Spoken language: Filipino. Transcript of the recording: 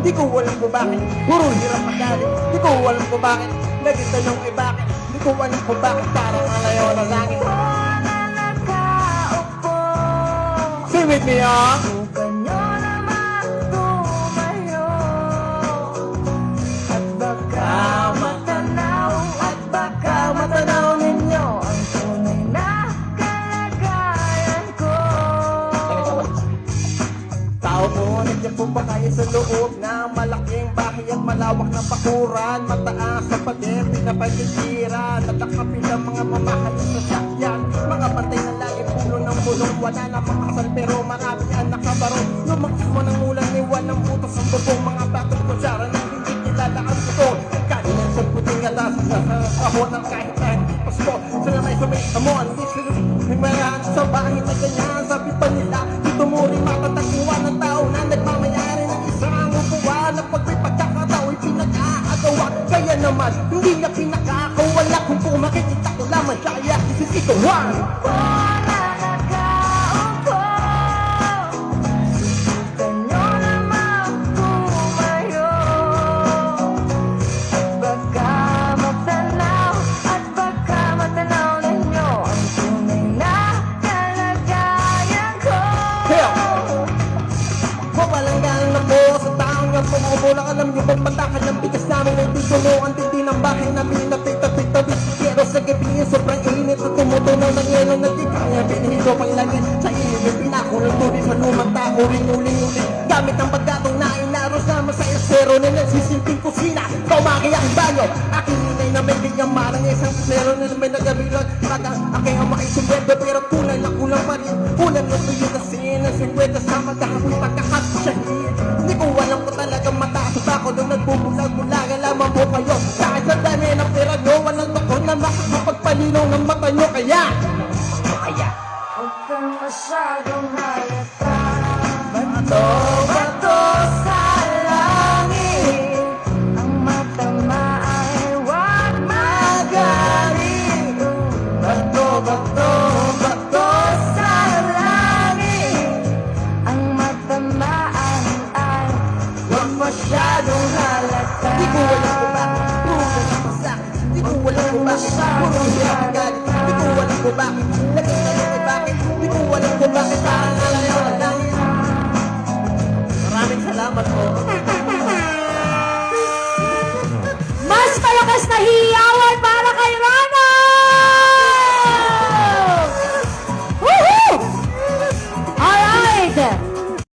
Di ko alam kung bakit, puro hirap magalit. Di ko alam kung bakit, naging tanong ay bakit. Di ko alam kung bakit, parang malayo na langit. Sing with me, ah! Subukan nyo naman tumayo at baka matanaw, at baka matanaw ninyo ang tunay na kalagayan ko. Tao mo, nandiyan po ba kayo sa loob ng malaking bahay at malawak na bakuran? Mataas sa pader, pinapagkikira, natakapin ang mga mamahal sa sakyan. Mga bantay na lagi puno ng bulong, wala na makasal pero marami ang nakabarong. Lumakas mo ng ulan, iwan ng putos ang bubong, mga batong kutsara na hindi kilala ang buto. Kainan sa puting alas, kahon ng kahit na hindi pasko. Sila may sumita mo, ang disir, himayaan sa bahay na ganyan. Sabi pa nila, dito mo rin matatagpuan ng tao na nagmamayari ng isang upuan. Na pag may pagkakatao'y pinag-aagawa, kaya naman hindi niya pinakakawala. Kung pumakikita ko lamang kaya isisituhan. Wala nakaupo, subukan nyo naman tumayo at baka matanaw, at baka matanaw ninyo ang tunay na kalagayan ko. Kaya, mawalang galang na po sa taong yung pumubulang. Alam niyo bang patakan ng bigas namin ay titulo ang tindi ng bahay namin na pita-pita-pita. Pero sa gabi sobrang init at tumutunaw ng yelo na di kaya binihilo pang langit sa ilip. Pinakulong tuloy sa lumang tao rin uling-uling gamit ang pagkatong na inaros naman sa estero na nagsisilping kusina. Kaumaki ang banyo, aking ninay na may bigyang marang isang kusero na may nagabilot. Magang aking ama ay sumweldo pero tunay na kulang pa rin. Kulang na tuyo kasi ng 50 sa magkahapoy pagkakasyahin. Hindi ko alam ko talagang mataas ako nung nagbubulag-bulagan lamang po kayo. Kahit sa dami ng pera nyo, walang doktor na makakapagpalinaw ng mata nyo. Kaya Huwag kang masyadong halata. bato Sa langit, ang matama ay huwag magaling. bato Sa langit, ang matamaan ay huwag masyadong halata. Di ko alam kung bakit, puro na napasakit. Di ko alam kung bakit, puro hirap magalit. Di ko alam kung bakit, naging tanong ay bakit. Di ko alam kung bakit, parang nalayaw na langit. Maraming salamat po. mas malakas na hiya